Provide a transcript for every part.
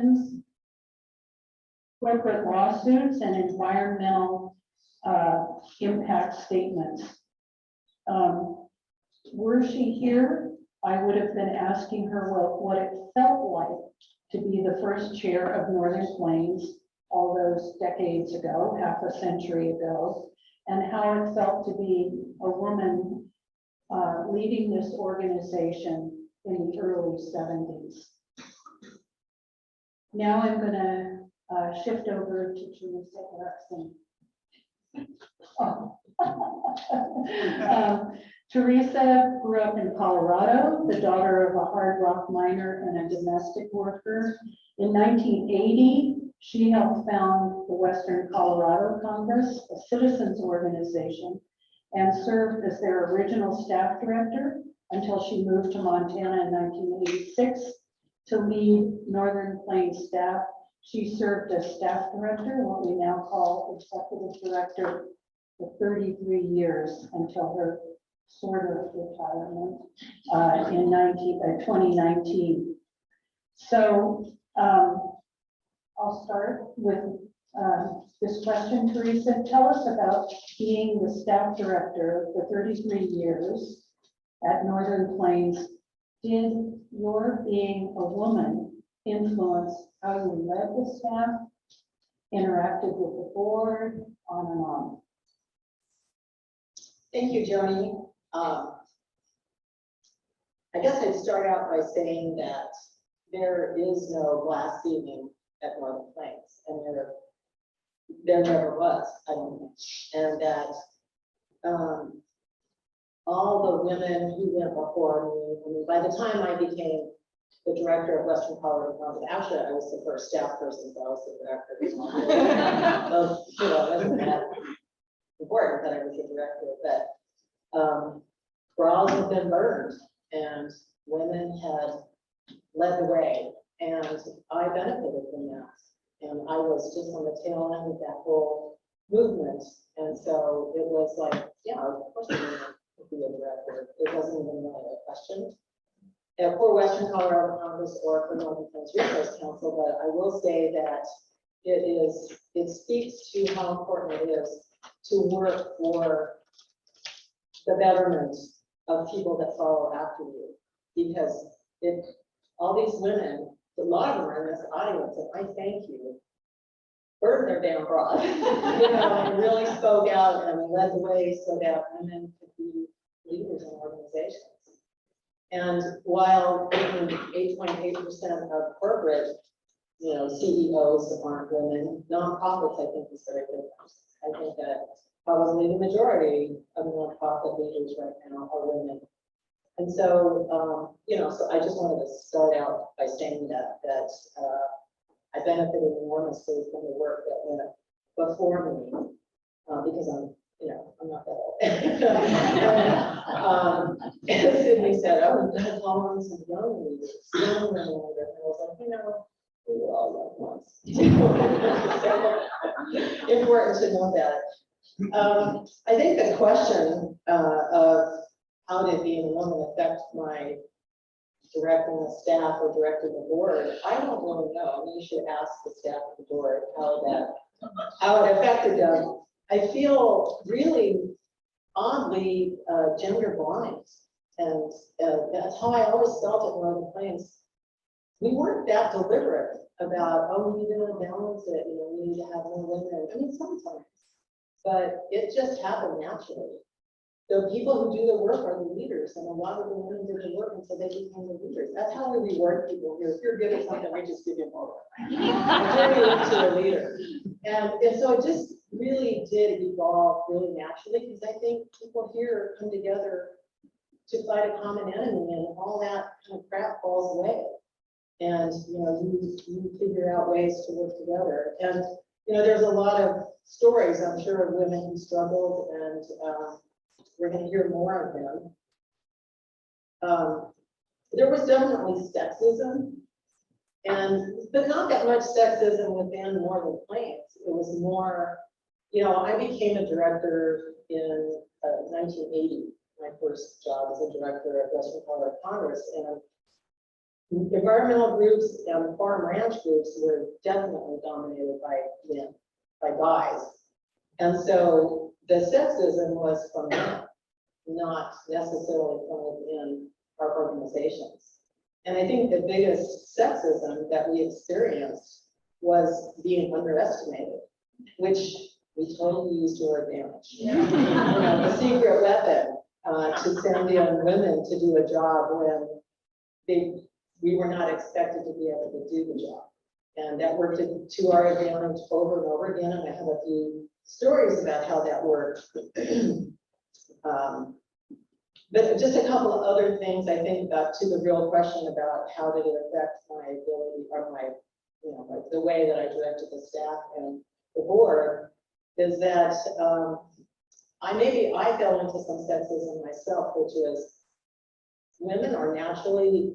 actions, corporate lawsuits, and environmental impact statements. Were she here, I would have been asking her what it felt like to be the first chair of Northern Plains all those decades ago, half a century ago, and how it felt to be a woman leading this organization in the early 70s. Now I'm going to shift over to Teresa Erickson. Teresa grew up in Colorado, the daughter of a hard rock miner and a domestic worker. In 1980, she helped found the Western Colorado Congress, a citizens organization, and served as their original staff director until she moved to Montana in 1986 to lead Northern Plains staff. She served as staff director, what we now call executive director, for 33 years until her sort of retirement in 2019. So I'll start with this question, Teresa. Tell us about being the staff director for 33 years at Northern Plains. Did your being a woman influence how you led the staff, interacted with the board, on and on? Thank you, Joni. I guess I'd start out by saying that there is no glass ceiling at Northern Plains, and there never was, I don't think. And that all the women who went before me, I mean, by the time I became the director of Western Colorado Congress, actually I was the first staff person, so I was the director. So, you know, it wasn't that important that I was the director, but bras have been burned and women had led the way, and I benefited from that. And I was just on the tail end of that whole movement. And so it was like, yeah, of course I would be a director. It wasn't even really a question. And for Western Colorado Congress or for Northern Plains Resource Council, but I will say that it speaks to how important it is to work for the betterment of people that follow after you, because all these women, a lot of them are in this audience, and I thank you, burned their damn bras, you know, and really spoke out and led the way so that women could be leaders in organizations. And while 8.8% of corporate, you know, CEOs aren't women, nonprofits I think is very good. I think that probably the majority of nonprofit leaders right now are women. And so, you know, so I just wanted to start out by saying that I benefited enormously from the work that went before me, because I'm, you know, I'm not that old. As Sydney said, oh, we had tolerance and young leaders, young women leaders. And I was like, you know, we were all young once. So important to know that. I think the question of how did being a woman affect my directing the staff or directing the board, I don't really know. I mean, you should ask the staff of the board how it affected them. I feel really oddly gender blind, and that's how I always felt at Northern Plains. We weren't that deliberate about, oh, we need to balance it, you know, we need to have more women. I mean, sometimes, but it just happened naturally. The people who do the work are the leaders, and a lot of the women did the work until they became the leaders. That's how we reward people here. If you're good at something, we just give you more. Turn you into a leader. And so it just really did evolve really naturally, because I think people here come together to fight a common enemy, and all that kind of crap falls away. And you know, you figure out ways to work together. And you know, there's a lot of stories, I'm sure, of women who struggled, and we're going to hear more of them. There was definitely sexism, but not that much sexism within Northern Plains. It was more, you know, I became a director in 1980. My first job as a director at Western Colorado Congress, and environmental groups and farm ranch groups were definitely dominated by men, by guys. And so the sexism was from them, not necessarily from within our organizations. And I think the biggest sexism that we experienced was being underestimated, which we totally used to our advantage. You know, the secret weapon to send in women to do a job when we were not expected to be able to do the job. And that worked to our advantage over and over again. And I have a few stories about how that worked. But just a couple of other things I think to the real question about how did it affect my ability or my, you know, like the way that I directed the staff and the board is that I fell into some sexism myself, which is women are naturally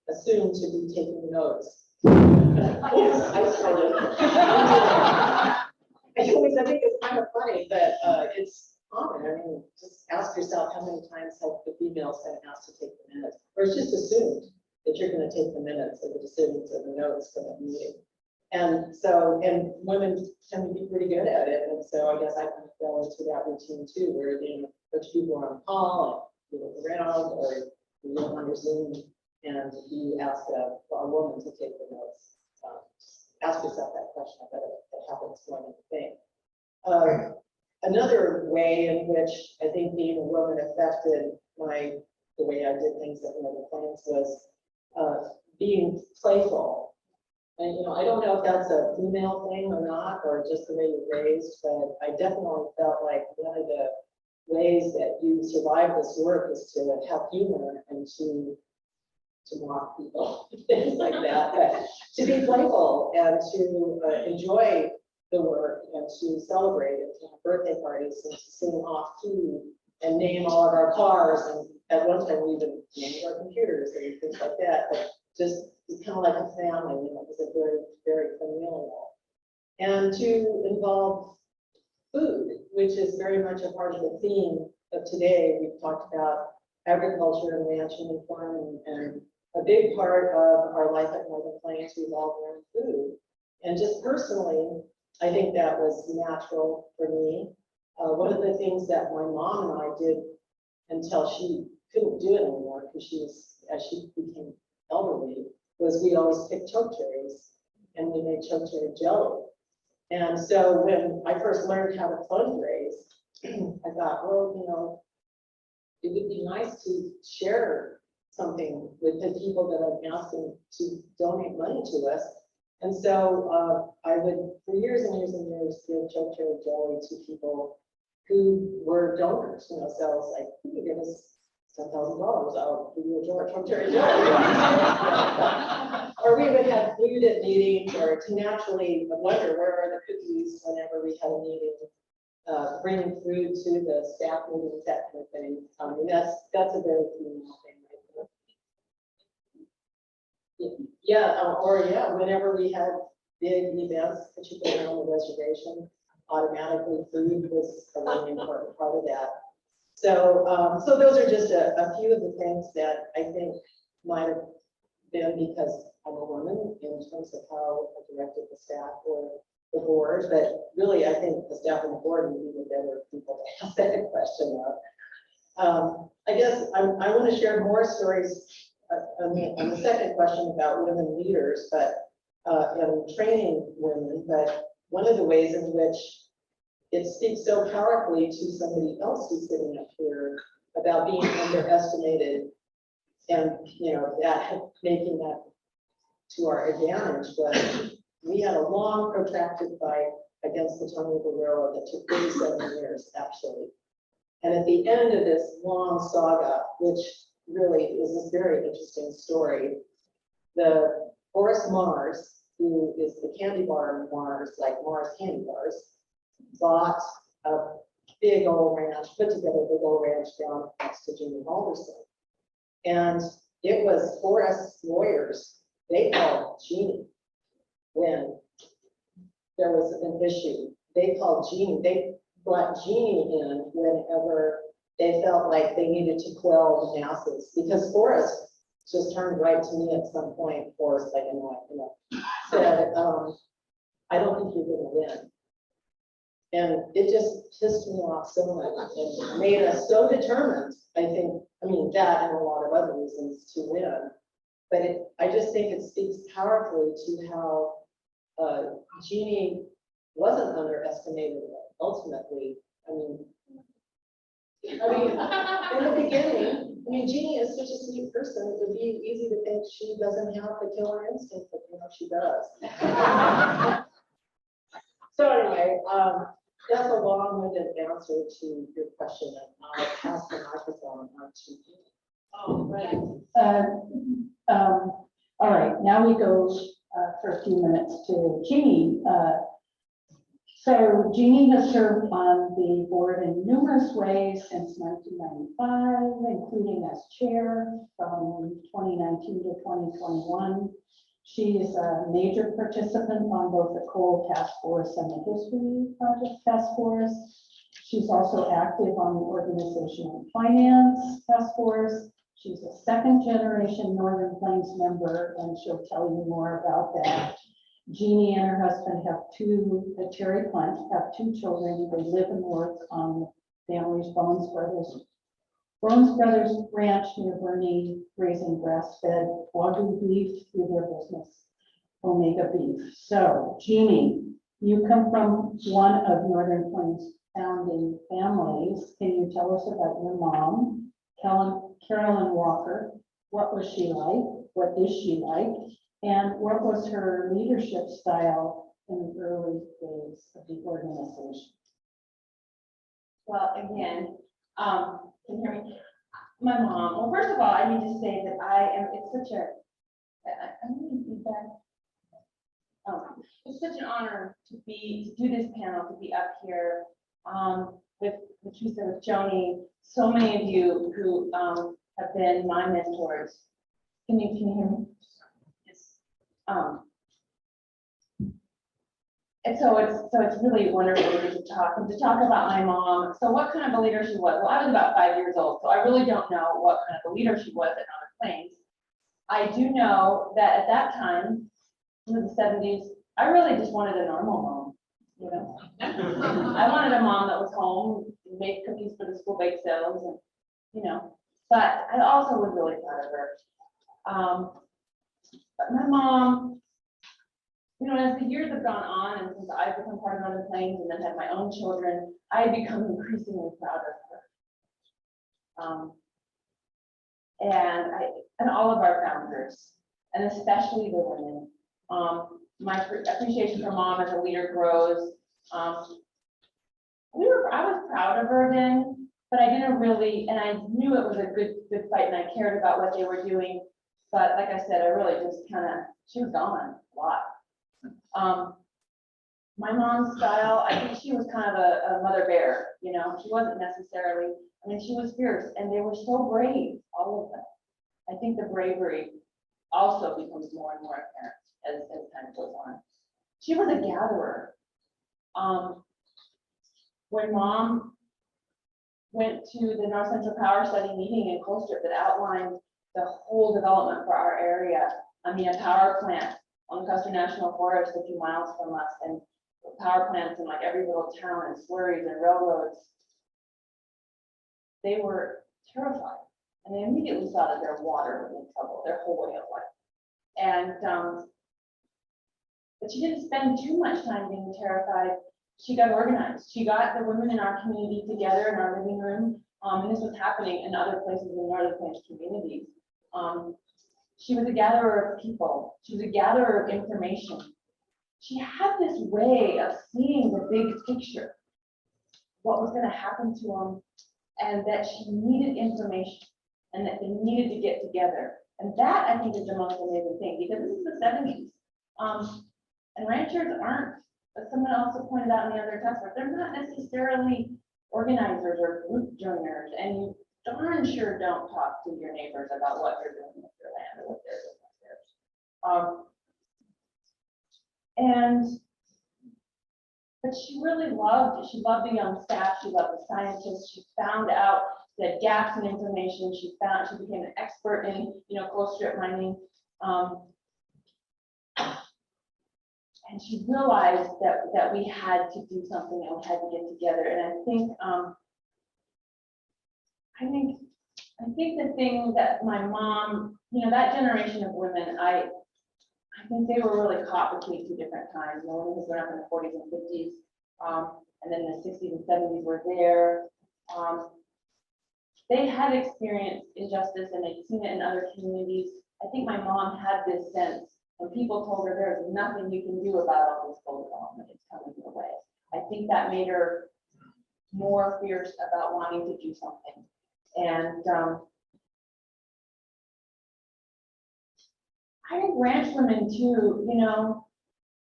assumed to be taking notes. Yes, I started. I think it's kind of funny, but it's common. I mean, just ask yourself how many times have the females been asked to take the minutes, or it's just assumed that you're going to take the minutes or the decisions or the notes for that meeting. And so, and women tend to be pretty good at it. And so I guess I kind of fell into that routine too, where you know, a bunch of people are on call and you look around or you look under Zoom and you ask a woman to take the notes. Ask yourself that question. I bet it happens more than you think. Another way in which I think being a woman affected the way I did things at one of the plants was being playful. And you know, I don't know if that's a female thing or not, or just the way you're raised, but I definitely felt like one of the ways that you survive this work is to have humor and to mock people, things like that. But to be playful and to enjoy the work and to celebrate it, to have birthday parties and to sing off key and name all of our cars. And at one time we even named our computers and things like that. But just it's kind of like a family, you know, it was a very, very familial. And to involve food, which is very much a part of the theme of today. We've talked about agriculture and ranching and farming, and a big part of our life at Northern Plains revolved around food. And just personally, I think that was natural for me. One of the things that my mom and I did until she couldn't do it anymore because as she became elderly, was we always picked choke cherries and we made choke cherry jelly. And so when I first learned how to fundraise, I thought, well, you know, it would be nice to share something with the people that I'm asking to donate money to us. And so I would, for years and years and years, give choke cherry jelly to people who were donors. You know, so I was like, "Can you give us $10,000? I'll give you a jar of choke cherry jelly." Or we would have food at meetings, or to naturally wonder where are the cookies whenever we had a meeting. Bringing food to the staff meetings, that kind of thing. I mean, that's a very female thing. Whenever we had big events, particularly on the reservation, automatically food was a really important part of that. So, so those are just a few of the things that I think might have been because I'm a woman in terms of how I directed the staff or the board, but really I think the staff and the board would be the better people to ask that question of. I guess I want to share more stories on the second question about women leaders, but and training women. But one of the ways in which it speaks so powerfully to somebody else who's sitting up here about being underestimated, and you know that making that to our advantage was we had a long protracted fight against the Tony Guerrero that took 37 years actually. And at the end of this long saga, which really is a very interesting story, the Forrest Mars, who is the candy bar Mars, like Mars candy bars, bought a big old ranch, put together a big old ranch down next to Jimmy Halverson. And it was Forrest's lawyers, they called Jeannie when there was an issue. They called Jeannie, they brought Jeannie in whenever they felt like they needed to quell the masses, because Forrest just turned right to me at some point for a second, said, I don't think you're gonna win. And it just pissed me off so much and made us so determined, I think, I mean, that and a lot of other reasons to win. But I just think it speaks powerfully to how Jeannie wasn't underestimated ultimately. I mean, in the beginning, I mean, Jeannie is such a sweet person. It would be easy to think she doesn't have the killer instinct, but she does. So anyway, that's a long-winded answer to your question, and I'll pass the microphone on to you. Oh, right. All right, now we go for a few minutes to Jeannie. So Jeannie has served on the board in numerous ways since 1995, including as chair from 2019 to 2021. She is a major participant on both the Coal Task Force and the History Project Task Force. She's also active on the Organization and Finance Task Force. She's a second generation Northern Plains member, and she'll tell you more about that. Jeannie and her husband have Terry Plant, have two children. They live and work on the family's Bones Brothers Ranch near Burney, raising grass-fed Wagyu beef through their business, Omega Beef. So, Jeannie, you come from one of Northern Plains' founding families. Can you tell us about your mom, Carolyn Walker? What was she like? What is she like? And what was her leadership style in the early days of the organization? Well, again, can you hear me? My mom, well, first of all, I need to say that it's such a, I'm going to feedback. It's such an honor to do this panel, to be up here with Teresa, with Joni, so many of you who have been my mentors. Can you hear me? Yes. And so it's really wonderful to talk about my mom. So what kind of a leader she was? Well, I was about 5 years old, so I really don't know what kind of a leader she was at Northern Plains. I do know that at that time, in the 70s, I really just wanted a normal mom, you know. I wanted a mom that was home, made cookies for the school bake sales, and you know. But I also was really proud of her. But my mom, you know, as the years have gone on, and since I've become part of Northern Plains and then had my own children, I have become increasingly proud of her. And all of our founders, and especially the women. My appreciation for mom as a leader grows. I was proud of her then, but I didn't really, and I knew it was a good fight, and I cared about what they were doing. But like I said, I really just she was gone a lot. My mom's style, I think she was kind of a mother bear, you know. She wasn't necessarily, I mean, she was fierce, and they were so brave, all of them. I think the bravery also becomes more and more apparent as time goes on. She was a gatherer. When mom went to the North Central Power Study meeting in Colstrip that outlined the whole development for our area, I mean, a power plant on Custer National Forest a few miles from us, and power plants in like every little town and slurries and railroads. They were terrified, and they immediately saw that their water was in trouble, their whole way of life. And but she didn't spend too much time being terrified. She got organized. She got the women in our community together in our living room, and this was happening in other places in Northern Plains communities. She was a gatherer of people. She was a gatherer of information. She had this way of seeing the big picture, what was going to happen to them, and that she needed information, and that they needed to get together. And that, I think, is the most amazing thing, because this is the 70s. And ranchers aren't, as someone also pointed out in the other task force, they're not necessarily organizers or group joiners, and you darn sure don't talk to your neighbors about what they're doing with their land or what they're doing with theirs. But she really loved the young staff. She loved the scientists. She found out had gaps in information. She became an expert in, coal strip mining. And she realized that we had to do something and we had to get together. And I think the thing that my mom, that generation of women, I think they were really caught between two different times. Women who grew up in the 40s and 50s, and then the 60s and 70s were there. They had experienced injustice and they'd seen it in other communities. I think my mom had this sense when people told her there's nothing you can do about all this coal development, it's coming your way. I think that made her more fierce about wanting to do something. And I think ranch women too,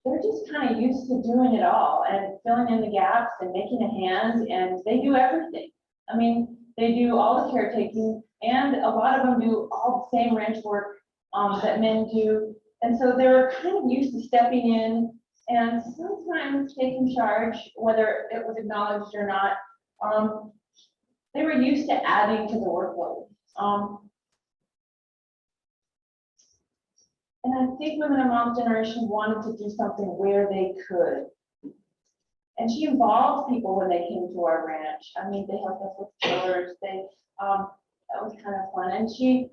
they're just kind of used to doing it all and filling in the gaps and making a hand, and they do everything. I mean, they do all the caretaking, and a lot of them do all the same ranch work that men do. And so they were kind of used to stepping in and sometimes taking charge, whether it was acknowledged or not. They were used to adding to the workload. And I think women of mom's generation wanted to do something where they could. And she involved people when they came to our ranch. I mean, they helped us with chores. That was kind of fun. And she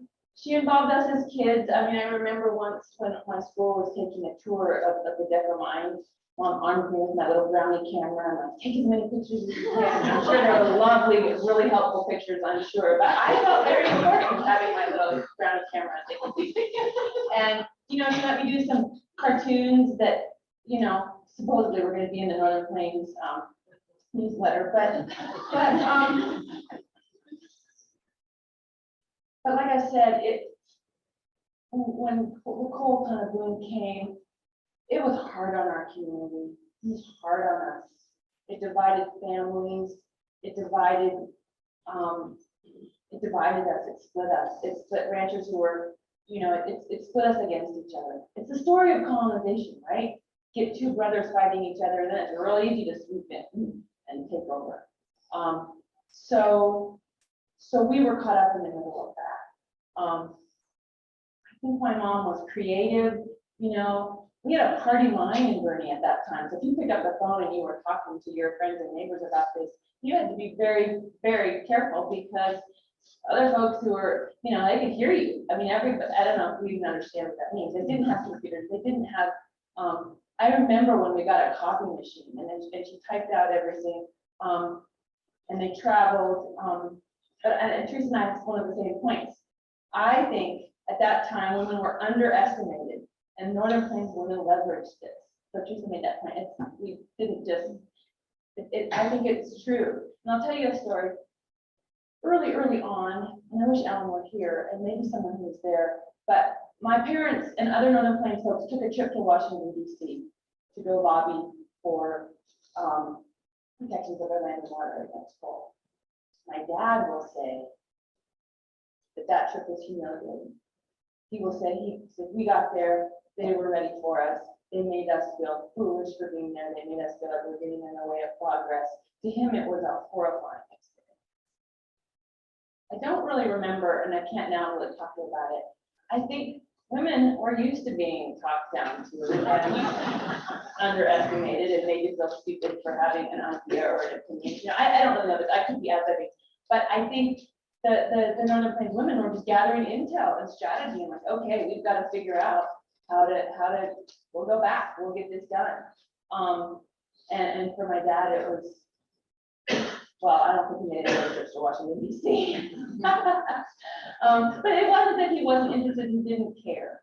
involved us as kids. I mean, I remember once when my school was taking a tour of the Decker mine, Mom armed me with my little brownie camera and like, take as many pictures as you can. I'm sure they were lovely, really helpful pictures, I'm sure. But I felt very important having my little brownie camera and taking these pictures. And she let me do some cartoons that, supposedly were going to be in the Northern Plains newsletter. But like I said, when the coal kind of boom came, it was hard on our community. It was hard on us. It divided families. It divided us. It split us. It split ranchers who were, it split us against each other. It's the story of colonization, right? Get two brothers fighting each other, and then it's real easy to swoop in and take over. So we were caught up in the middle of that. I think my mom was creative. We had a party line in Bernie at that time. So if you picked up the phone and you were talking to your friends and neighbors about this, you had to be very, very careful because other folks who were, they could hear you. I mean, everybody, I don't know if we even understand what that means. They didn't have computers. They didn't have, I remember when we got a copy machine and she typed out everything, and they traveled. And Teresa and I have one of the same points. I think at that time, women were underestimated. And Northern Plains women leveraged this. So Teresa made that point. We didn't just, I think it's true. And I'll tell you a story. Early on, and I wish Ellen were here, and maybe someone who was there, but my parents and other Northern Plains folks took a trip to Washington, D.C. to go lobby for protections of our land and water against coal. My dad will say that trip was humiliating. He will say, we got there, they were ready for us. They made us feel foolish for being there. They made us feel like we're getting in the way of progress. To him, it was a horrifying experience. I don't really remember, and I can't now really talk about it. I think women were used to being talked down to and underestimated and made you feel stupid for having an idea or an opinion. I don't really know this. I could be outside, but I think the Northern Plains women were just gathering intel and strategy and like, okay, we've got to figure out how to, we'll go back, we'll get this done. And for my dad, it was, well, I don't think he made any trips to Washington, D.C. But it wasn't that he wasn't interested, he didn't care,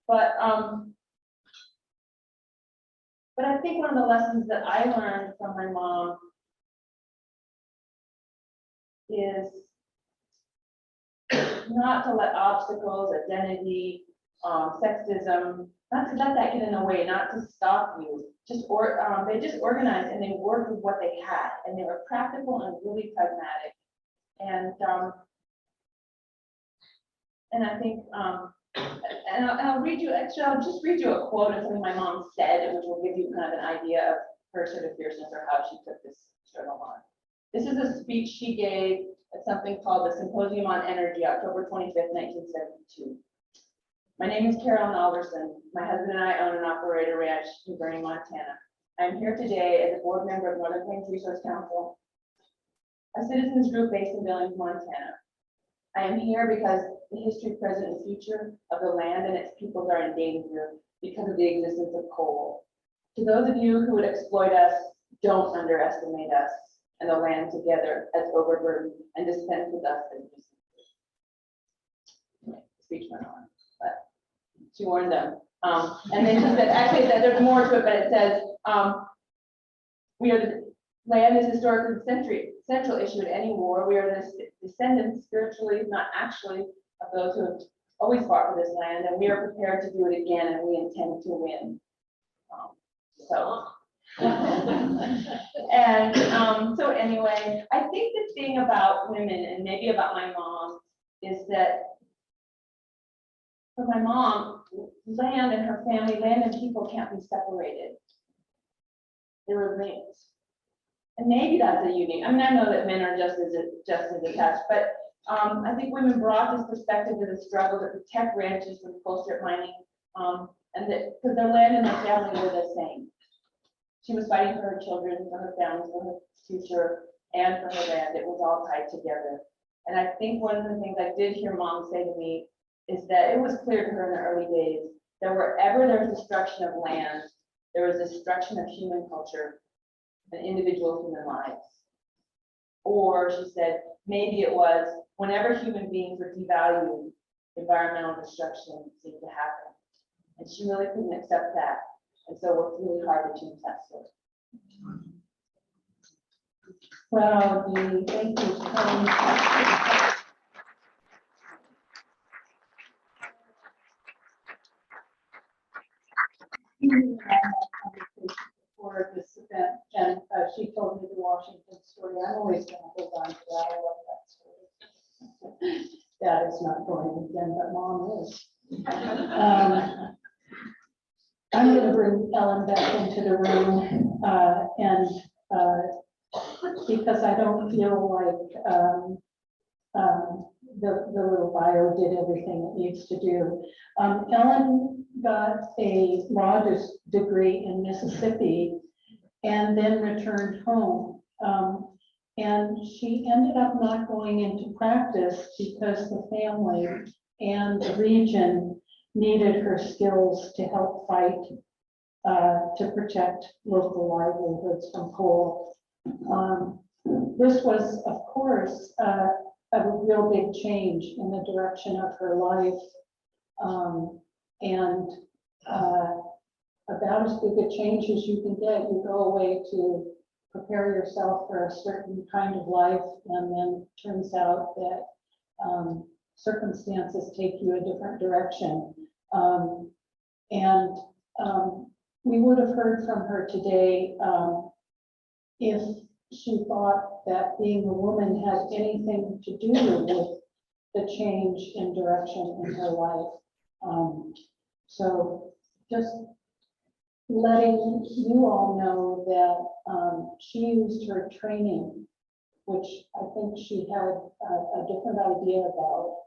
But I think one of the lessons that I learned from my mom is not to let obstacles, identity, sexism, not to let that get in the way, not to stop you. They just organized and they worked with what they had, and they were practical and really pragmatic. And I think, and I'll read you, actually, I'll just read you a quote of something my mom said, which will give you kind of an idea of her sort of fierceness or how she took this struggle on. This is a speech she gave at something called the Symposium on Energy, October 25th, 1972. My name is Carolyn Alderson. My husband and I own and operate a ranch in Bernie, Montana. I'm here today as a board member of Northern Plains Resource Council, a citizens group based in Billings, Montana. I am here because the history, present, and future of the land and its peoples are in danger because of the existence of coal. To those of you who would exploit us, don't underestimate us and the land together as overburdened and dispense with us as nuisances. Speech went on, but she warned them. And then she said, actually, there's more to it, but it says, we are the land is historically the central issue in any war. We are the descendants, spiritually, not actually, of those who have always fought for this land, and we are prepared to do it again, and we intend to win. So anyway, I think the thing about women, and maybe about my mom, is that for my mom, land and her family, land and people can't be separated. They're linked. And maybe that's a unique, I mean, I know that men are just as attached, but I think women brought this perspective to the struggle to protect ranches from coal strip mining, and that because their land and their family were the same. She was fighting for her children, for her family, for her future, and for her land. It was all tied together. And I think one of the things I did hear Mom say to me is that it was clear to her in the early days that wherever there was destruction of land, there was destruction of human culture and individual human lives. Or she said, maybe it was whenever human beings were devalued, environmental destruction seemed to happen. And she really couldn't accept that. And so worked really hard to change that story. Well, thank you. For this event, and she told me the Washington story. I'm always going to hold on to that. I love that story. Dad is not going again, but Mom is. I'm going to bring Ellen back into the room, and because I don't feel like the little bio did everything it needs to do. Ellen got a law degree in Mississippi and then returned home. And she ended up not going into practice because the family and the region needed her skills to help fight to protect local livelihoods from coal. This was, of course, a real big change in the direction of her life, and about as big a change as you can get. You go away to prepare yourself for a certain kind of life, and then it turns out that circumstances take you a different direction. We would have heard from her today if she thought that being a woman had anything to do with the change in direction in her life. So just letting you all know that she used her training, which I think she had a different idea about,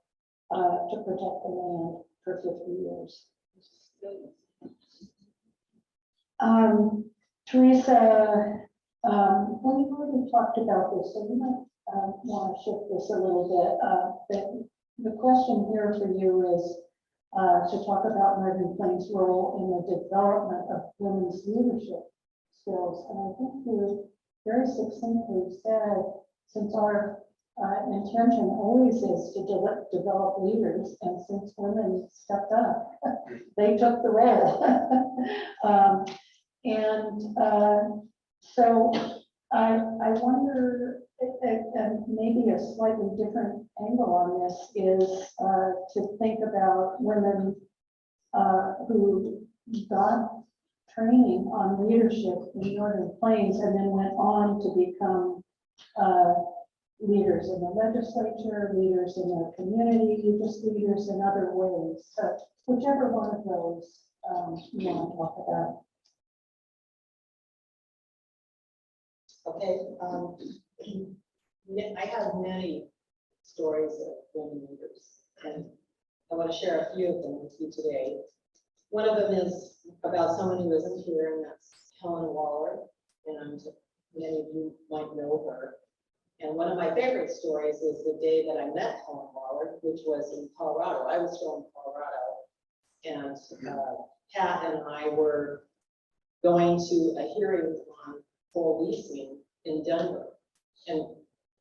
to protect the land for 50 years. Teresa, we've already talked about this, so we might want to shift this a little bit. The question here for you is to talk about Northern Plains' role in the development of women's leadership skills. And I think you very succinctly said, since our intention always is to develop leaders, and since women stepped up, they took the role. So I wonder, and maybe a slightly different angle on this is to think about women who got training on leadership in Northern Plains and then went on to become leaders in the legislature, leaders in their community, just leaders in other ways. So whichever one of those you want to talk about. Okay, I have many stories of women leaders. And I want to share a few of them with you today. One of them is about someone who isn't here, and that's Helen Waller. And many of you might know her. And one of my favorite stories is the day that I met Helen Waller, which was in Colorado. I was still in Colorado. And Pat and I were going to a hearing on coal leasing in Denver. And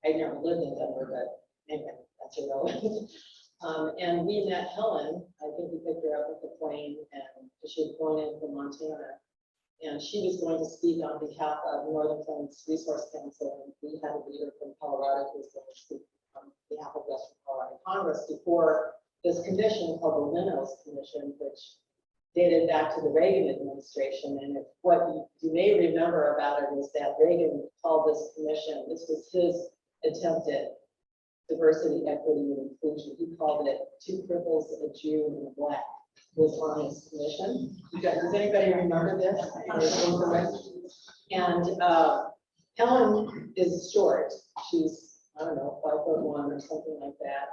I never lived in Denver, but anyway, that's irrelevant. And we met Helen. I think we picked her up at the plane, and she was flown in from Montana. And she was going to speak on behalf of Northern Plains Resource Council. And we had a leader from Colorado who was going to speak on behalf of Western Colorado Congress before this commission called the Linnos Commission, which dated back to the Reagan administration. And what you may remember about it is that Reagan called this commission, this was his attempt at diversity, equity, and inclusion. He called it Two Cripples, a Jew, and a Black was on his commission. Does anybody remember this? And Helen is short. She's, I don't know, 5'1" or something like that.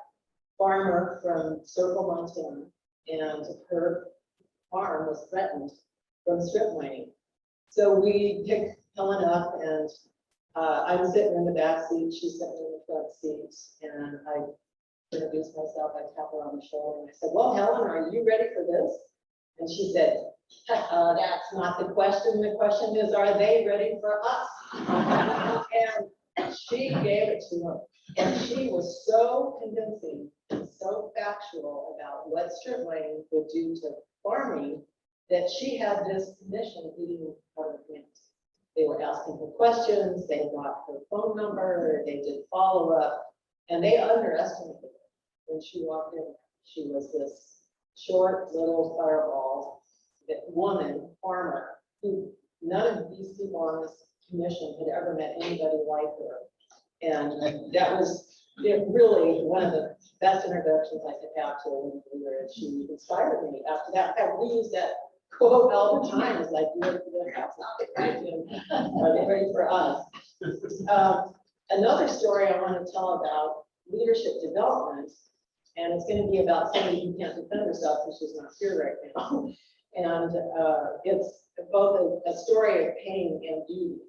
Farmer from Circle, Montana, and her farm was threatened from strip mining. So we picked Helen up, and I'm sitting in the back seat, she's sitting in the front seat, and I introduced myself, I tapped her on the shoulder, and I said, well, Helen, are you ready for this? And she said, that's not the question. The question is, are they ready for us? And she gave it to them. And she was so convincing and so factual about what strip mining would do to farming that she had this commission eating her hands. They were asking her questions, they got her phone number, they did follow-up, and they underestimated her. When she walked in, she was this short little fireball, that woman, farmer, who none of these people on this commission had ever met anybody like her. And that was really one of the best introductions I could have to a woman leader, and she inspired me after that. In fact, we use that quote all the time. It's like, that's not the question. Are they ready for us? Another story I want to tell about leadership development, and it's going to be about somebody who can't defend herself because she's not here right now. And it's both a story of pain and beauty.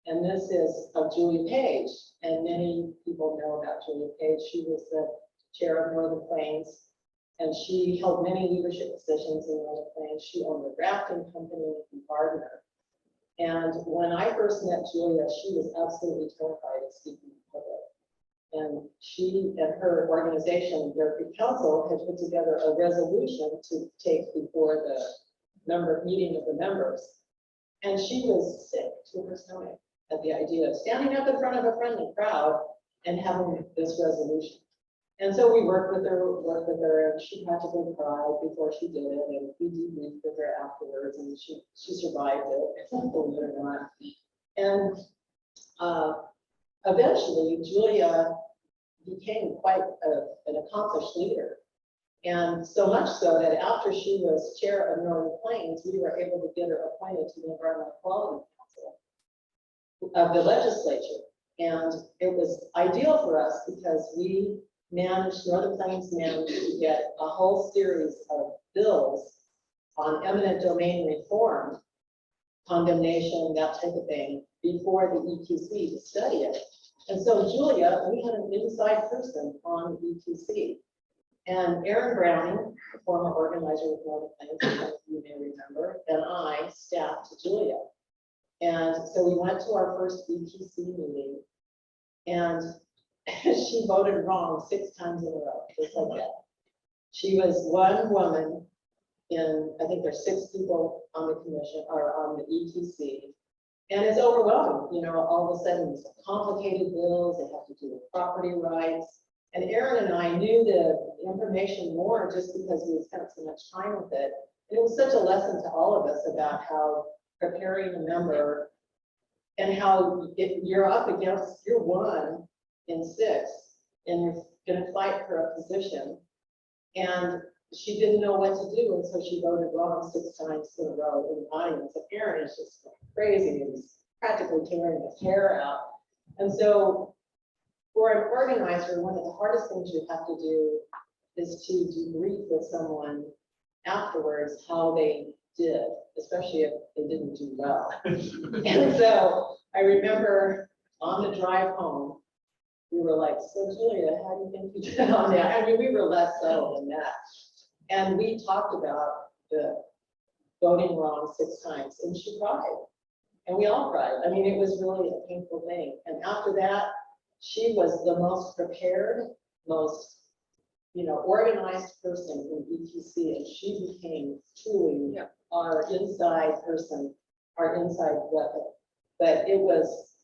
And this is of Julia Page, and many people know about Julia Page. She was the chair of Northern Plains, and she held many leadership positions in Northern Plains. She owned a grafting company in Gardner. And when I first met Julia, she was absolutely terrified of speaking in public. And she and her organization, Berkeley Council, had put together a resolution to take before the meeting of the members. And she was sick to her stomach at the idea of standing up in front of a friendly crowd and having this resolution. And so we worked with her, and she practically cried before she did it, and we debriefed with her afterwards, and she survived it, believe it or not. And eventually, Julia became quite an accomplished leader. And so much so that after she was chair of Northern Plains, we were able to get her appointed to the Environmental Quality Council of the legislature. And it was ideal for us because Northern Plains managed to get a whole series of bills on eminent domain reform, condemnation, that type of thing, before the EQC to study it. And so Julia, we had an inside person on EQC. And Aaron Browning, the former organizer of Northern Plains, some of you may remember, and I staffed Julia. And so we went to our first EQC meeting, and she voted wrong 6 times in a row, just like that. She was one woman in, I think there's 6 people on the commission or on the EQC, and it's overwhelming. You know, all of a sudden, it's complicated bills, they have to do with property rights. And Aaron and I knew the information more just because we spent so much time with it. And it was such a lesson to all of us about how preparing a member and how you're up against, you're 1 in 6, and you're going to fight for a position. And she didn't know what to do, and so she voted wrong 6 times in a row in the audience. And Aaron is just crazy. He was practically tearing his hair out. And so for an organizer, one of the hardest things you have to do is to debrief with someone afterwards how they did, especially if they didn't do well. And so I remember on the drive home, we were like, so Julia, how do you think you did on that? I mean, we were less so than that. And we talked about the voting wrong 6 times, and she cried. And we all cried. I mean, it was really a painful thing. And after that, she was the most prepared, most, organized person in ETC, and she became truly our inside person, our inside weapon. But it was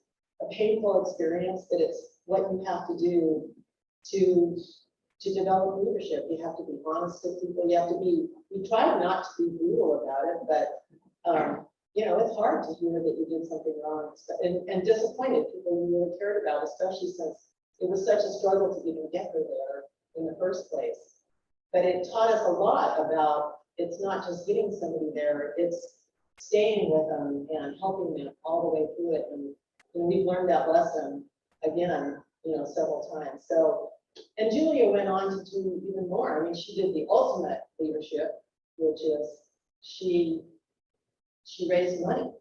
a painful experience, but it's what you have to do to develop leadership. You have to be honest with people. You have to be, we try not to be brutal about it, but it's hard to hear that you did something wrong and disappointed people you really cared about, especially since it was such a struggle to even get her there in the first place. But it taught us a lot about, it's not just getting somebody there, it's staying with them and helping them all the way through it. And we've learned that lesson again, several times. So, and Julia went on to do even more. I mean, she did the ultimate leadership, which is she raised money.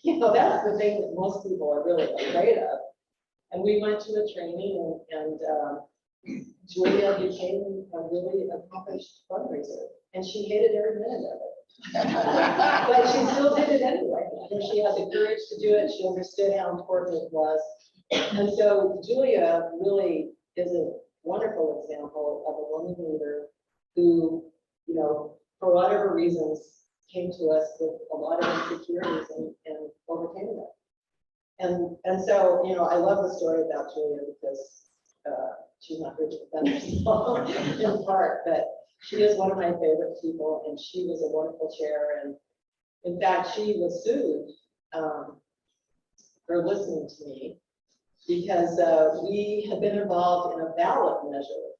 That's the thing that most people are really afraid of. And we went to a training, and Julia became a really accomplished fundraiser, and she hated every minute of it. But she still did it anyway. And she had the courage to do it. She understood how important it was. And so Julia really is a wonderful example of a woman leader who, for whatever reasons, came to us with a lot of insecurities and overcame them. And so, I love the story about Julia because she's not here to defend herself in part, but she is one of my favorite people, and she was a wonderful chair. And in fact, she was sued for listening to me because we had been involved in a ballot measure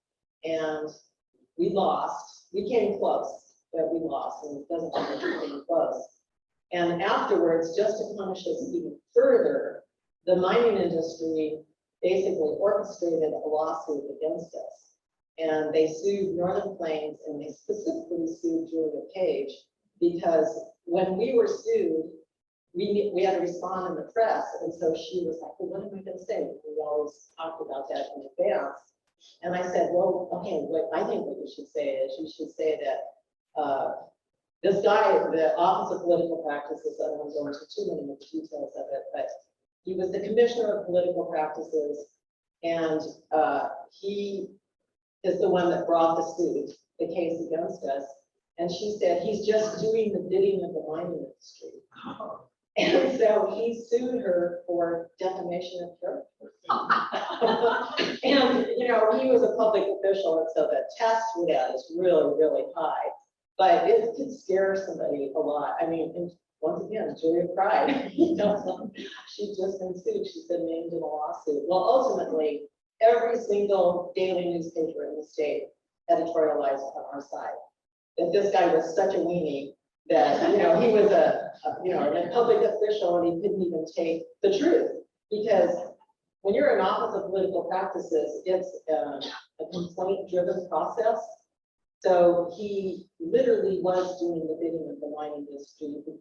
and we lost. We came close, but we lost, and it doesn't matter if we came close. And afterwards, just to punish us even further, the mining industry basically orchestrated a lawsuit against us. And they sued Northern Plains, and they specifically sued Julia Page because when we were sued, we had to respond in the press. And so she was like, well, what am I going to say? We always talked about that in advance. And I said, well, okay, what I think what you should say is you should say that this guy, the Office of Political Practices, I don't want to go into too many of the details of it, but he was the Commissioner of Political Practices, and he is the one that brought the case against us. And she said, he's just doing the bidding of the mining industry. And so he sued her for defamation of character. And, he was a public official, and so the test for that is really, really high. But it could scare somebody a lot. I mean, and once again, Julia cried. She'd just been sued. She's been named in a lawsuit. Well, ultimately, every single daily newspaper in the state editorialized on our side. That this guy was such a weenie that, he was a public official, and he couldn't even take the truth. Because when you're in Office of Political Practices, it's a complaint-driven process. So he literally was doing the bidding of the mining industry because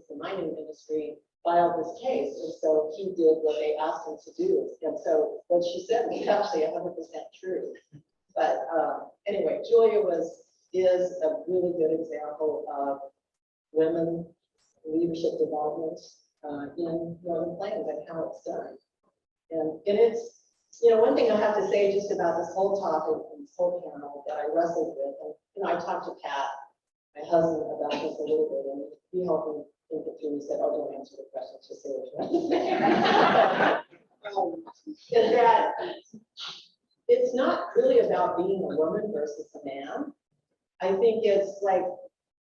the mining industry filed this case. And so he did what they asked him to do. And so what she said was actually 100% true. But anyway, Julia is a really good example of women leadership development in Northern Plains and how it's done. And it's, one thing I have to say just about this whole topic and this whole panel that I wrestled with, and I talked to Pat, my husband, about this a little bit, and he helped me think it through. He said, oh, don't answer the question, just say what you want to say. Is that it's not really about being a woman versus a man. I think it's like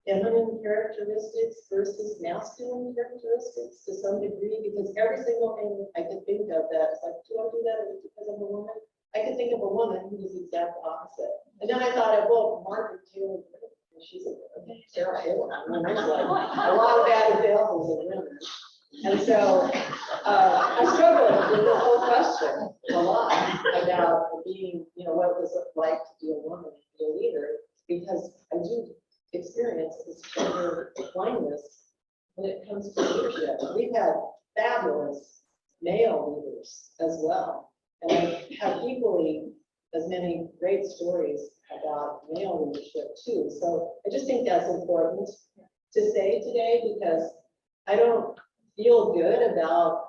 feminine characteristics versus masculine characteristics to some degree, because every single thing I could think of that is like, do I do that because I'm a woman? I could think of a woman who was the exact opposite. And then I thought, well, Margaret Taylor, she's a Sarah Palin. I mean, there's like a lot of bad examples of women. And so I struggled with this whole question a lot about being, what does it like to be a woman and be a leader? Because I do experience this gender blindness when it comes to leadership. We've had fabulous male leaders as well. And I have equally as many great stories about male leadership too. So I just think that's important to say today, because I don't feel good about,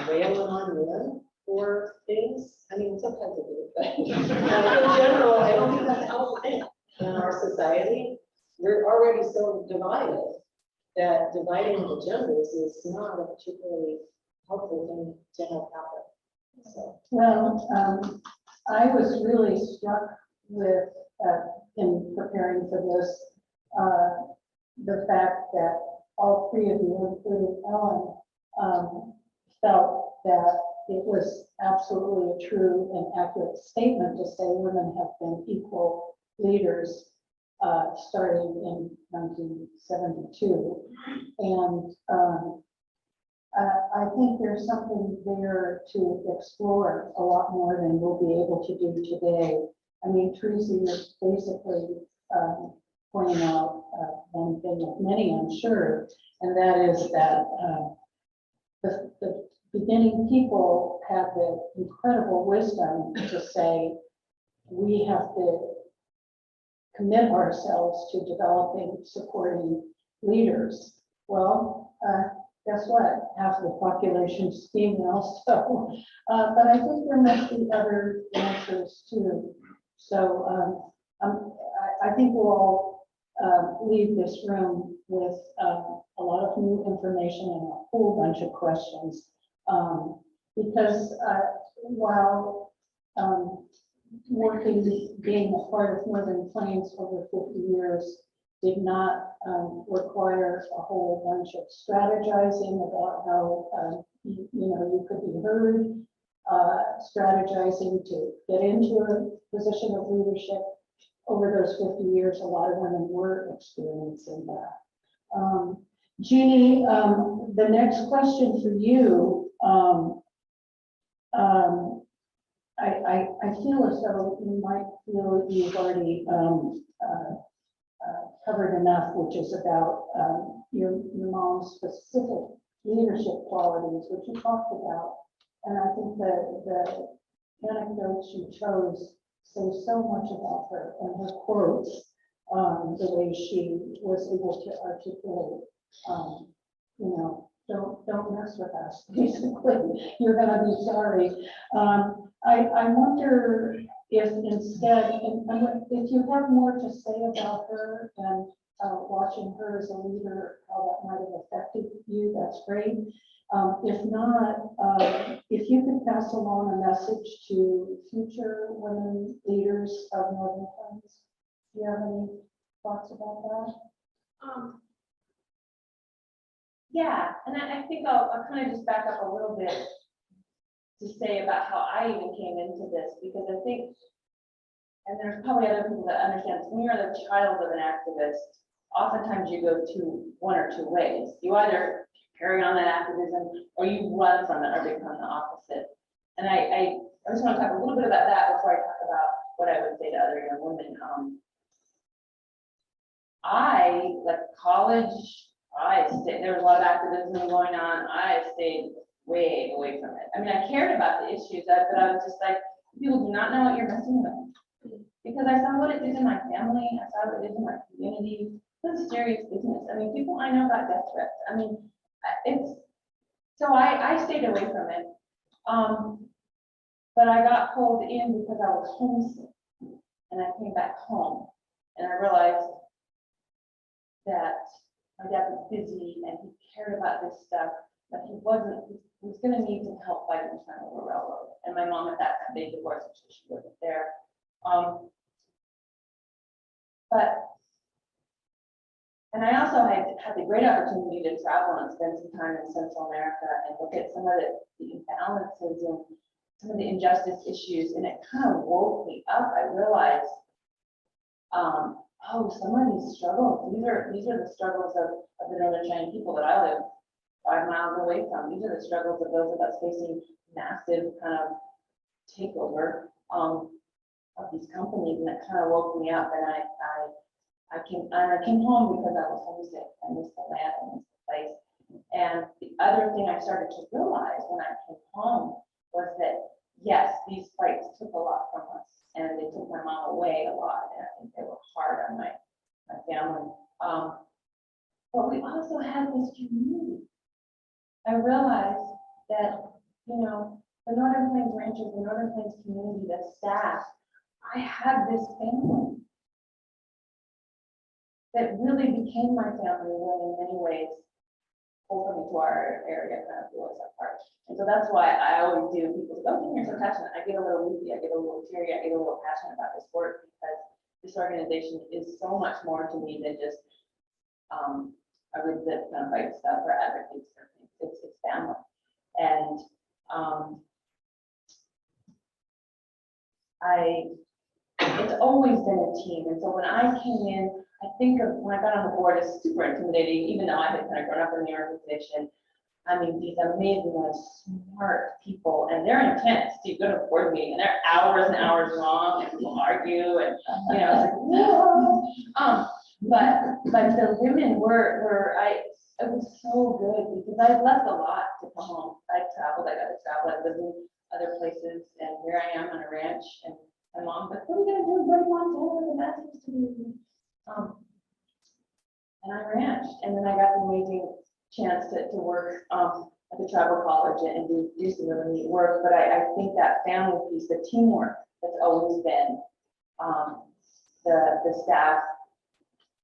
wailing on men for things. I mean, sometimes I do, but in general, I don't think that's healthy in our society. We're already so divided that dividing the genders is not a particularly helpful thing to have happen. So. Well, I was really struck with, in preparing for this, the fact that all three of you, including Ellen, felt that it was absolutely a true and accurate statement to say women have been equal leaders starting in 1972. And I think there's something there to explore a lot more than we'll be able to do today. I mean, Tracy is basically pointing out one thing of many, I'm sure, and that is that the beginning people had the incredible wisdom to say, we have to commit ourselves to developing, supporting leaders. Well, guess what? Half of the population is female, so, but I think there must be other answers too. So I think we'll all leave this room with a lot of new information and a whole bunch of questions. Because while being a part of Northern Plains over 50 years did not require a whole bunch of strategizing about how you could be heard, strategizing to get into a position of leadership. Over those 50 years, a lot of women were experiencing that. Jeannie, the next question for you, I feel as though you might feel you've already covered enough, which is about your mom's specific leadership qualities, which you talked about. And I think the anecdotes you chose say so much about her and her quotes, the way she was able to articulate, don't mess with us, basically, you're gonna be sorry. I wonder if instead, and if you have more to say about her and watching her as a leader, how that might have affected you, that's great. If not, if you could pass along a message to future women leaders of Northern Plains, do you have any thoughts about that? Yeah, and I think I'll kind of just back up a little bit to say about how I even came into this, because I think, and there's probably other people that understand, when you're the child of an activist, oftentimes you go one or two ways. You either carry on that activism or you run from it or become the opposite. And I just want to talk a little bit about that before I talk about what I would say to other young women. Like college, there was a lot of activism going on. I stayed way away from it. I mean, I cared about the issues, but I was just like, people do not know what you're messing with. Because I saw what it did in my family, I saw what it did in my community. It's serious business. I mean, people I know got death threats. I mean, so I stayed away from it. But I got pulled in because I was homesick. And I came back home and I realized that my dad was busy and he cared about this stuff, but he was going to need some help fighting the China Railroad. And my mom at that time, they divorced, so she wasn't there. And I also had the great opportunity to travel and spend some time in Central America and look at some of the imbalances and some of the injustice issues, and it kind of woke me up. I realized, some of these struggles, these are the struggles of the Northern Cheyenne people that I live 5 miles away from. These are the struggles of those of us facing massive kind of takeover of these companies, and it kind of woke me up. And I came home because I was homesick. I missed the land, I missed the place. And the other thing I started to realize when I came home was that, yes, these fights took a lot from us, and they took my mom away a lot, and I think they were hard on my family. But we also had this community. I realized that, you know, the Northern Plains Ranchers, the Northern Plains community, the staff, I had this family that really became my family when in many ways both of me to our area kind of blew us apart. And so that's why I always do. People say, oh, you're so passionate. I get a little weepy, I get a little teary, I get a little passionate about this work because this organization is so much more to me than just a group that kind of fights stuff or advocates for things. It's family. And it's always been a team. And so when I came in, I think of when I got on the board, it's super intimidating, even though I had kind of grown up in the organization. I mean, these amazingly smart people, and they're intense. You go to a board meeting, and they're hours and hours long, and people argue, and you know, it's like, whoa. But the women it was so good because I left a lot to come home. I traveled, I got to travel, I lived in other places, and here I am on a ranch, and my mom's like, what are you gonna do? What do you want to do with the master's degree? And I ranched, and then I got the amazing chance to work at the tribal college and do some really neat work. But I think that family piece, the teamwork that's always been the staff,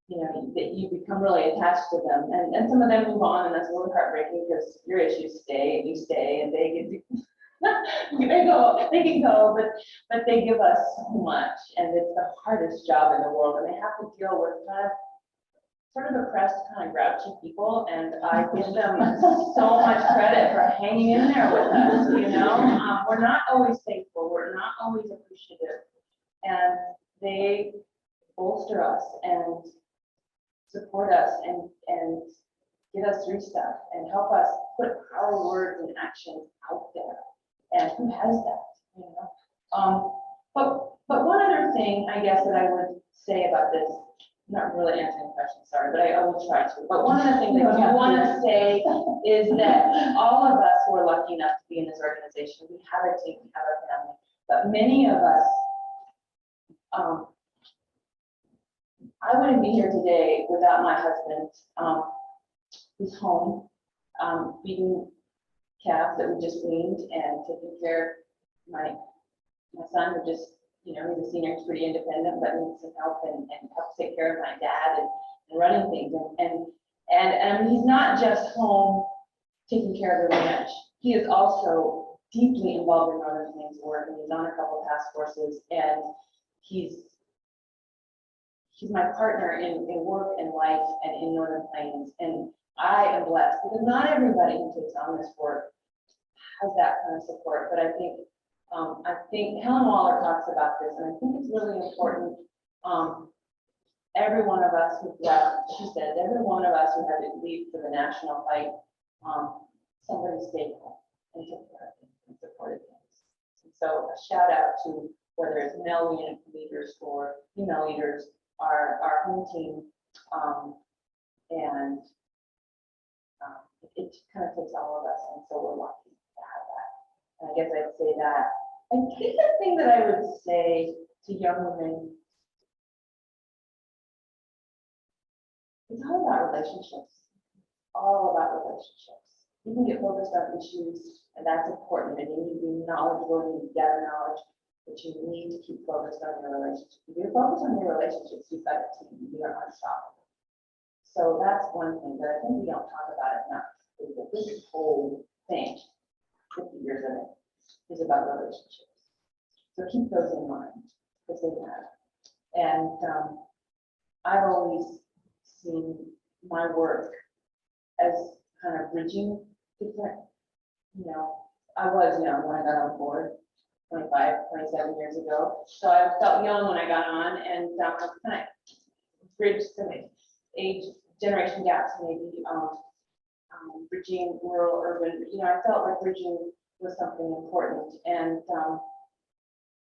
you know, that you become really attached to them. And some of them move on, and that's really heartbreaking because your issues stay, and you stay, and they get to they can go, but they give us so much, and it's the hardest job in the world, and they have to deal with kind of sort of oppressed, kind of grouchy people, and I give them so much credit for hanging in there with us, you know? We're not always thankful, we're not always appreciative, and they bolster us and support us and get us through stuff and help us put our words and actions out there. And who has that, you know? But one other thing, I guess, that I would say about this, not really answering the question, sorry, but I will try to. But one of the things I do want to say is that all of us who are lucky enough to be in this organization, we have a team, we have a family, but many of us, I wouldn't be here today without my husband, who's home, feeding calves that we just weaned and taking care of my son, who just, you know, he's a senior, he's pretty independent, but needs some help and help take care of my dad and running things. And he's not just home taking care of the ranch. He is also deeply involved in Northern Plains work, and he's on a couple of task forces, and he's my partner in work and life and in Northern Plains. And I am blessed because not everybody who takes on this work has that kind of support, but I think Helen Waller talks about this, and I think it's really important. Every one of us who left, she said, every one of us who had to leave for the national fight, somebody stayed home and took care of things and supported things. And so a shout out to whether it's male unit leaders or female leaders, our home team, and it kind of takes all of us, and so we're lucky to have that. And I guess I'd say that. I think the thing that I would say to young women, it's all about relationships. All about relationships. You can get focused on issues, and that's important, and you need to be knowledgeable, you need to gather knowledge, but you need to keep focused on your relationships. If you're focused on your relationships, you've got a team, you are unstoppable. So that's one thing that I think we don't talk about enough, is that this whole thing, 50 years of it, is about relationships. So keep those in mind, because they matter. And I've always seen my work as kind of bridging different, you know, I was young when I got on board, 25, 27 years ago. So I felt young when I got on, and kind of bridged some age, generation gaps maybe. bridging rural, urban, I felt like bridging was something important. And,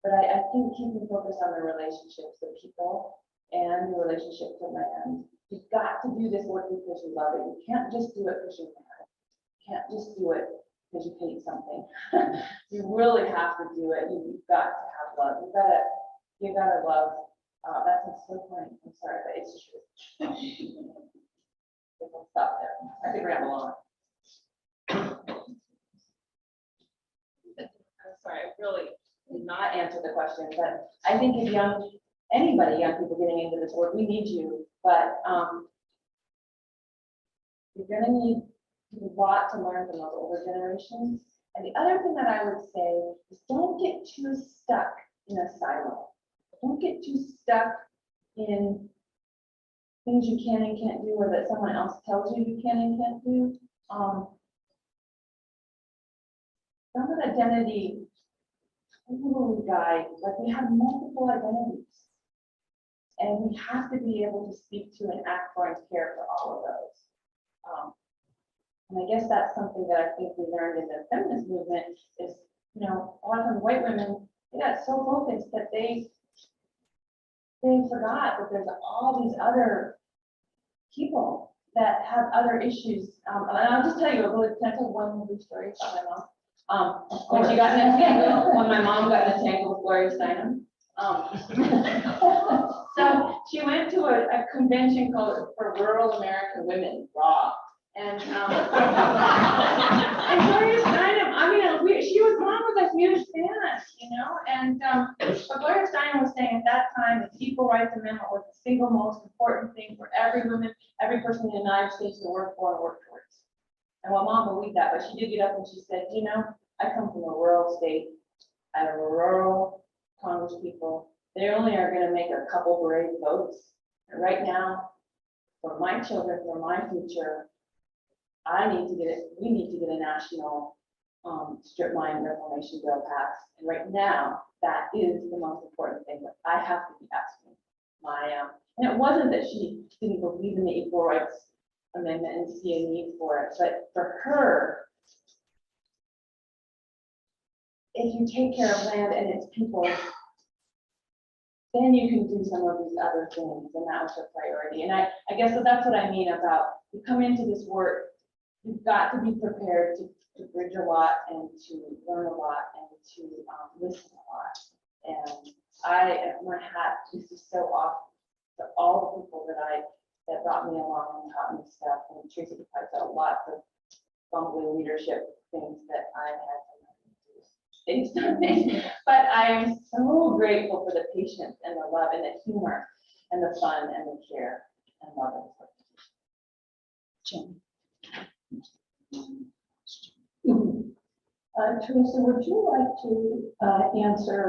but I think keeping focus on the relationships, the people, and the relationship to land. You've got to do this work because you love it. You can't just do it because you're mad. You can't just do it because you hate something. You really have to do it. You've got to have love. You gotta love. That's so funny. I'm sorry, but it's true. We'll stop there. I could ramble on. I'm sorry, I really did not answer the question, but I think if young people getting into this work, we need you, but you're gonna need a lot to learn from those older generations. And the other thing that I would say is don't get too stuck in a silo. Don't get too stuck in things you can and can't do, or that someone else tells you you can and can't do. From an identity guide, like we have multiple identities. And we have to be able to speak to and act for and care for all of those. And I guess that's something that I think we learned in the feminist movement is, a lot of times white women, they got so focused that they forgot that there's all these other people that have other issues. And I'll just tell you can I tell one movie story about my mom? When she got in a tangle, when my mom got in a tangle with Gloria Steinem. So she went to a convention called for Rural American Women, RAW. And Gloria Steinem, she was mom was a huge fan, and but Gloria Steinem was saying at that time that the Equal Rights Amendment was the single most important thing for every woman, every person in the United States to work for and work towards. And well, mom believed that, but she did get up and she said, I come from a rural state. I have a rural Congress people. They only are going to make a couple brave votes. And right now, for my children, for my future, we need to get a national strip mine reclamation bill passed. And right now, that is the most important thing that I have to be asking and it wasn't that she didn't believe in the Equal Rights Amendment and see a need for it, but for her, if you take care of land and its people, then you can do some of these other things, and that was her priority. And I guess that's what I mean about you come into this work, you've got to be prepared to bridge a lot and to learn a lot and to listen a lot. And my hat is just so off to all the people that brought me along and taught me stuff. And Tracy Pipes lots of bumbling leadership things that I had to learn based on it. But I'm so grateful for the patience and the love and the humor and the fun and the care and love of the Jim. Teresa, would you like to answer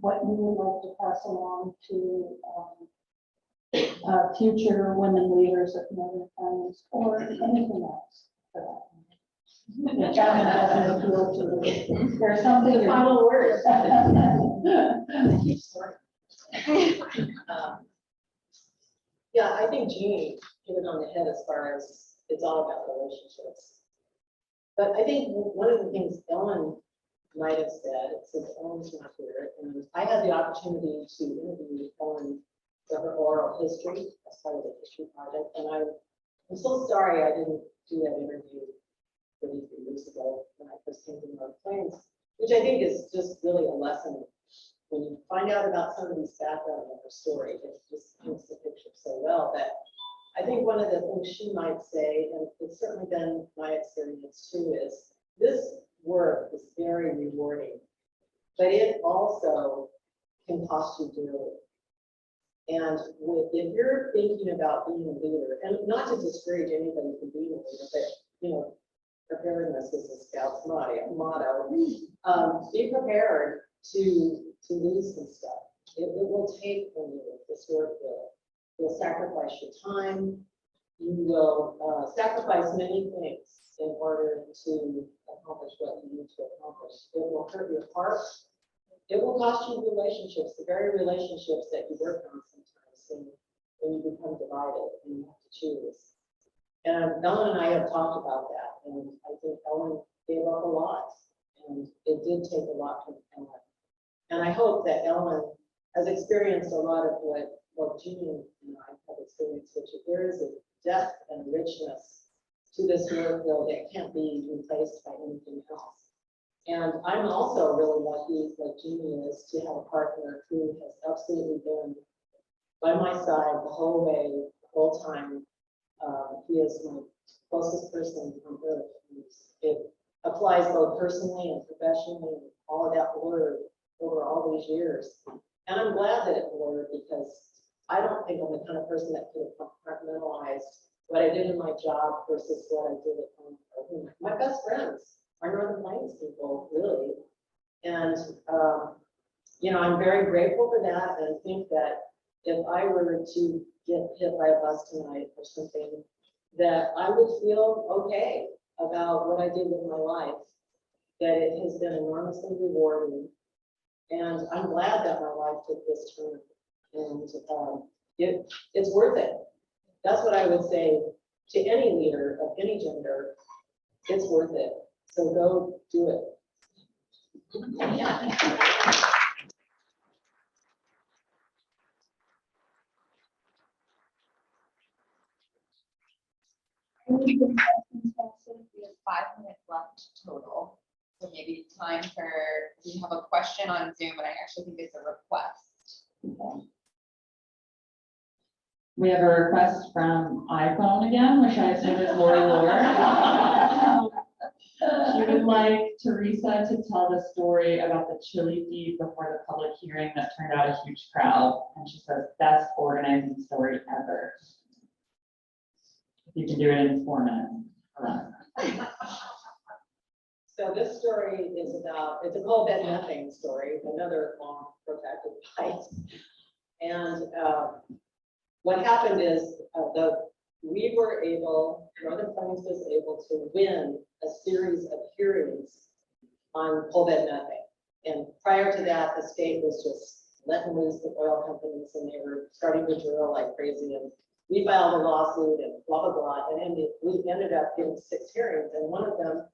what you would like to pass along to future women leaders of Northern Finance or anything else for that? If that doesn't appeal to you. There's something. Final words. Yeah, I think Jeannie hit it on the head as far as it's all about relationships. But I think one of the things Ellen might have said, since Ellen's not here, and I had the opportunity to interview Ellen for her oral history as part of the history project, and I'm so sorry I didn't do that interview 33 years ago when I first came to North Plains, which I think is just really a lesson. When you find out about somebody's background and her story, it just paints the picture so well that I think one of the things she might say, and it's certainly been my experience too, is this work is very rewarding, but it also can cost you dearly. And if you're thinking about being a leader, and not to discourage anybody from being a leader, but preparedness is a Scout's motto. Be prepared to lose some stuff. It will take from you this work will. You'll sacrifice your time. You will sacrifice many things in order to accomplish what you need to accomplish. It will hurt your heart. It will cost you relationships, the very relationships that you work on sometimes when you become divided and you have to choose. And Ellen and I have talked about that, and I think Ellen gave up a lot, and it did take a lot from Ellen. And I hope that Ellen has experienced a lot of what Jeannie and I have experienced, which is there is a depth and richness to this work, though, that can't be replaced by anything else. And I'm also really lucky, like Jeannie is, to have a partner who has absolutely been by my side the whole way, the whole time. He is my closest person on earth. It applies both personally and professionally, and all of that blurred over all these years. And I'm glad that it blurred, because I don't think I'm the kind of person that could have compartmentalized what I did in my job versus what I did at home. My best friends are Northern Plains people, really. And, you know, I'm very grateful for that, and I think that if I were to get hit by a bus tonight or something, that I would feel okay about what I did with my life, that it has been enormously rewarding. And I'm glad that my life took this turn, and it's worth it. That's what I would say to any leader of any gender. It's worth it. So go do it. We have 5 minutes left total. So maybe time for, we have a question on Zoom, and I actually think it's a request. Okay. We have a request from iPhone again, which I assume is Lori Lore. She would like Teresa to tell the story about the chili feed before the public hearing that turned out a huge crowd. And she says, best organizing story ever. If you can do it in 4 minutes. So this story is about, it's a coal bed methane story, another long protracted fight. And what happened is we were able, Northern Plains was able to win a series of hearings on coal bed methane. And prior to that, the state was just letting loose the oil companies, and they were starting to drill like crazy. And we filed a lawsuit and blah, blah, blah. And we ended up getting 6 hearings, and one of them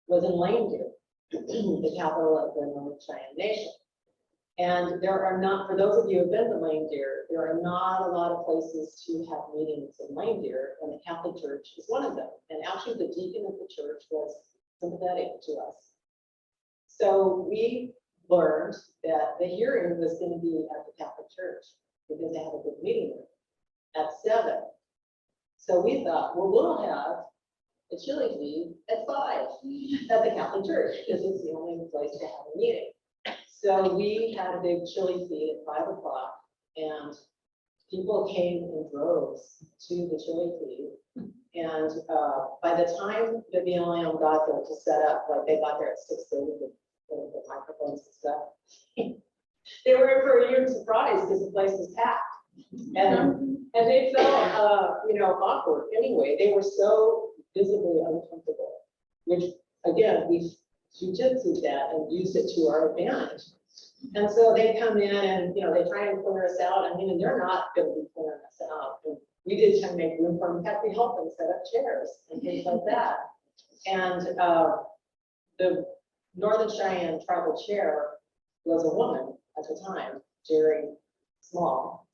was in Laneview, the capital of the Northern Cheyenne Nation. And there are not, for those of you who have been to Laneview, there are not a lot of places to have meetings in Laneview, and the Catholic Church is one of them. And actually the deacon of the church was sympathetic to us. So we learned that the hearing was going to be at the Catholic Church, because they have a good meeting room at 7. So we thought, well, we'll have a chili feed at 5 at the Catholic Church, because it's the only place to have a meeting. So we had a big chili feed at 5 o'clock, and people came in droves to the chili feed. And by the time the BLM got there to set up, like they got there at 6:30 with the microphones and stuff, they were in for a huge surprise because the place was packed. And they felt, you know, awkward anyway. They were so visibly uncomfortable, which again, we jujitsu'd that and used it to our advantage. And so they come in and, you know, they try and clear us out. I mean, and they're not going to be clearing us out. And we did kind of make room for them. In fact, we helped them set up chairs and things like that. And the Northern Cheyenne tribal chair was a woman at the time, Jerry Small.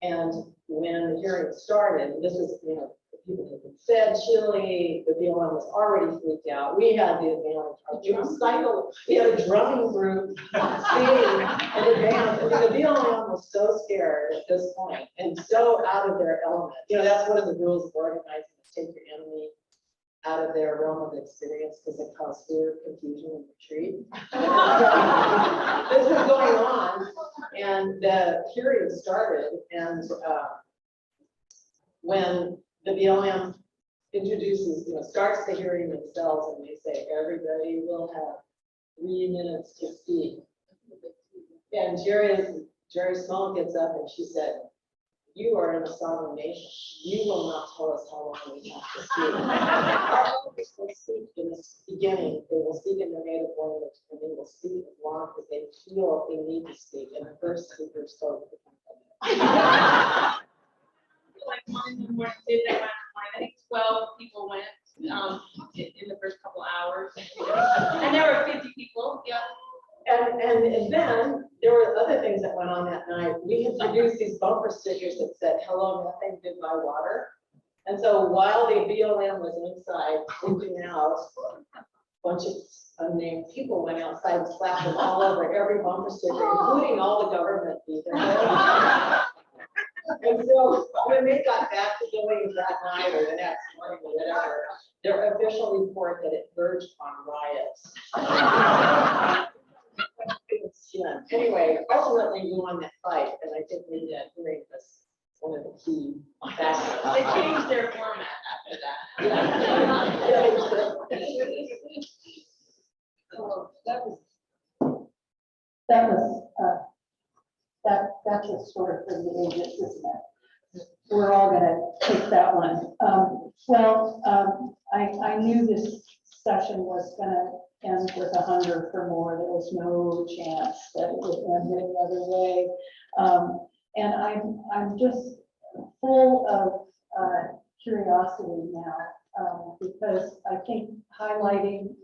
And when the hearing started, this was, you know, people had been fed chili, the BLM was already freaked out. We had the advantage of drum cycle, we had a drumming group singing in advance. I mean, the BLM was so scared at this point and so out of their element. You know, that's one of the rules of organizing, is take your enemy out of their realm of experience, because it causes fear, confusion, and retreat. This was going on, and the hearing started, and when the BLM introduces, you know, starts the hearing themselves, and they say, everybody will have 3 minutes to speak. And Jerry Small gets up and she said, you are in a sovereign nation. You will not tell us how long we have to speak. Our elders will speak in the beginning. They will speak in their native language, and they will speak as long as they feel they need to speak. And the first speaker spoke. Like one in the morning, I think 12 hours. And there were 50 people, yeah. And then there were other things that went on that night. We had produced these bumper stickers that said, "Hello, nothing, goodbye, water." And so while the BLM was inside freaking out, a bunch of unnamed people went outside and slapped them all over every bumper sticker, including all the government people. And so when they got back to Billings that night or the next morning or whatever, their official report that it verged on riots. Anyway, ultimately we won that fight, and I think maybe that hearing was one of the key factors. They changed their format after that. So that was that's a story for the ages, isn't it? We're all gonna take that one. I knew this session was gonna end with a hunger for more. There was no chance that it would end any other way. And I'm just full of curiosity now, because I think highlighting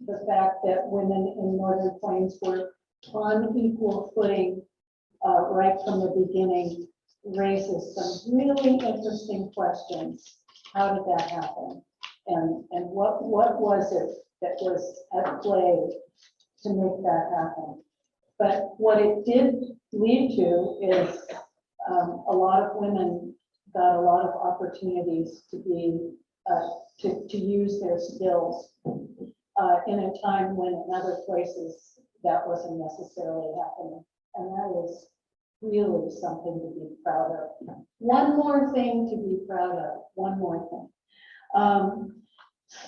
the fact that women in Northern Plains were on equal footing right from the beginning raises some really interesting questions. How did that happen? And what was it that was at play to make that happen? But what it did lead to is a lot of women got a lot of opportunities to be to use their skills in a time when in other places that wasn't necessarily happening. And that is really something to be proud of. One more thing to be proud of, one more thing.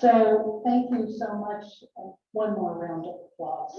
So thank you so much. One more round of applause.